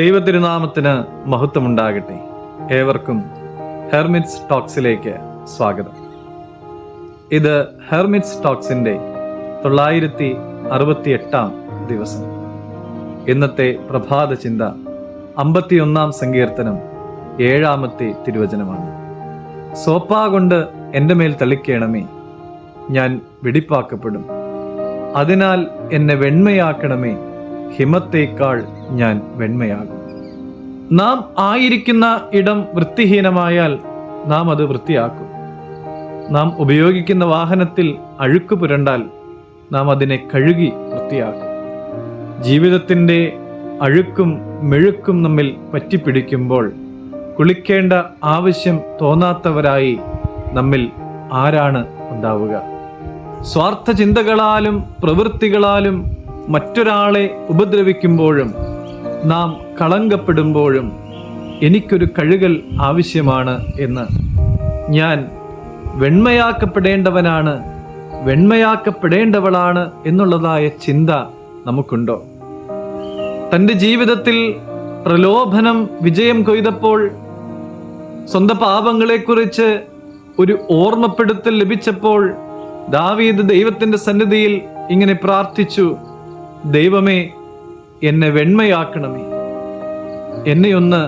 ദൈവതിരുനാമത്തിന് മഹത്വമുണ്ടാകട്ടെ. ഏവർക്കും ഹെർമിറ്റ്സ് ടോക്സിലേക്ക് സ്വാഗതം. ഇത് ഹെർമിറ്റ്സ് ടോക്സിന്റെ 968 ദിവസം. ഇന്നത്തെ പ്രഭാത ചിന്ത 51 സങ്കീർത്തനം 7 തിരുവചനമാണ്. സോപ്പാ കൊണ്ട് എൻ്റെ മേൽ തളിക്കണമേ, ഞാൻ വെടിപ്പാക്കപ്പെടും. അതിനാൽ എന്നെ വെണ്മയാക്കണമേ, ഹിമത്തേക്കാൾ ഞാൻ വെണ്മയാകും. നാം ആയിരിക്കുന്ന ഇടം വൃത്തിഹീനമായാൽ നാം അത് വൃത്തിയാക്കും. നാം ഉപയോഗിക്കുന്ന വാഹനത്തിൽ അഴുക്ക് പുരണ്ടാൽ നാം അതിനെ കഴുകി വൃത്തിയാക്കും. ജീവിതത്തിൻ്റെ അഴുക്കും മെഴുക്കും നമ്മിൽ പറ്റിപ്പിടിക്കുമ്പോൾ കുളിക്കേണ്ട ആവശ്യം തോന്നാത്തവരായി നമ്മിൽ ആരാണ് ഉണ്ടാവുക? സ്വാർത്ഥ ചിന്തകളാലും പ്രവൃത്തികളാലും മറ്റൊരാളെ ഉപദ്രവിക്കുമ്പോഴും നാം കളങ്കപ്പെടുമ്പോഴും എനിക്കൊരു കഴുകൽ ആവശ്യമാണ് എന്ന്, ഞാൻ വെണ്മയാക്കപ്പെടേണ്ടവനാണ്, വെണ്മയാക്കപ്പെടേണ്ടവളാണ് എന്നുള്ളതായ ചിന്ത നമുക്കുണ്ടോ? തൻ്റെ ജീവിതത്തിൽ പ്രലോഭനം വിജയം കൊയ്തപ്പോൾ സ്വന്തം പാപങ്ങളെക്കുറിച്ച് ഒരു ഓർമ്മപ്പെടുത്തൽ ലഭിച്ചപ്പോൾ ദാവീദ് ദൈവത്തിൻ്റെ സന്നിധിയിൽ ഇങ്ങനെ പ്രാർത്ഥിച്ചു, ദൈവമേ എന്നെ വെണ്മയാക്കണമേ, എന്നെ ഒന്ന്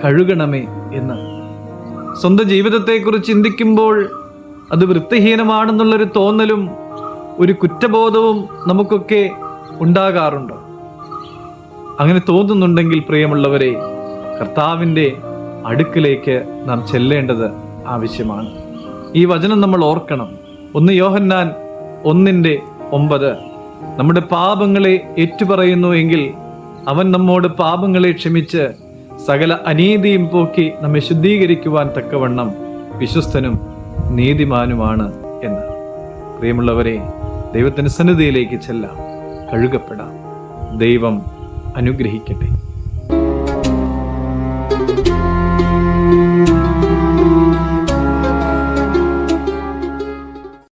കഴുകണമേ എന്ന്. സ്വന്തം ജീവിതത്തെക്കുറിച്ച് ചിന്തിക്കുമ്പോൾ അത് വൃത്തിഹീനമാണെന്നുള്ളൊരു തോന്നലും ഒരു കുറ്റബോധവും നമുക്കൊക്കെ ഉണ്ടാകാറുണ്ടോ? അങ്ങനെ തോന്നുന്നുണ്ടെങ്കിൽ പ്രിയമുള്ളവരെ, കർത്താവിൻ്റെ അടുക്കിലേക്ക് നാം ചെല്ലേണ്ടത് ആവശ്യമാണ്. ഈ വചനം നമ്മൾ ഓർക്കണം. 1 യോഹന്നാൻ 1:9. നമ്മുടെ പാപങ്ങളെ ഏറ്റുപറയുന്നു എങ്കിൽ അവൻ നമ്മോട് പാപങ്ങളെ ക്ഷമിച്ച് സകല അനീതിയും പോക്കി നമ്മെ ശുദ്ധീകരിക്കുവാൻ തക്കവണ്ണം വിശ്വസ്തനും നീതിമാനുമാണ് എന്ന്. പ്രിയമുള്ളവരെ, ദൈവത്തിൻ്റെ സന്നിധിയിലേക്ക് ചെല്ലാം, കഴുകപ്പെടാം. ദൈവം അനുഗ്രഹിക്കട്ടെ.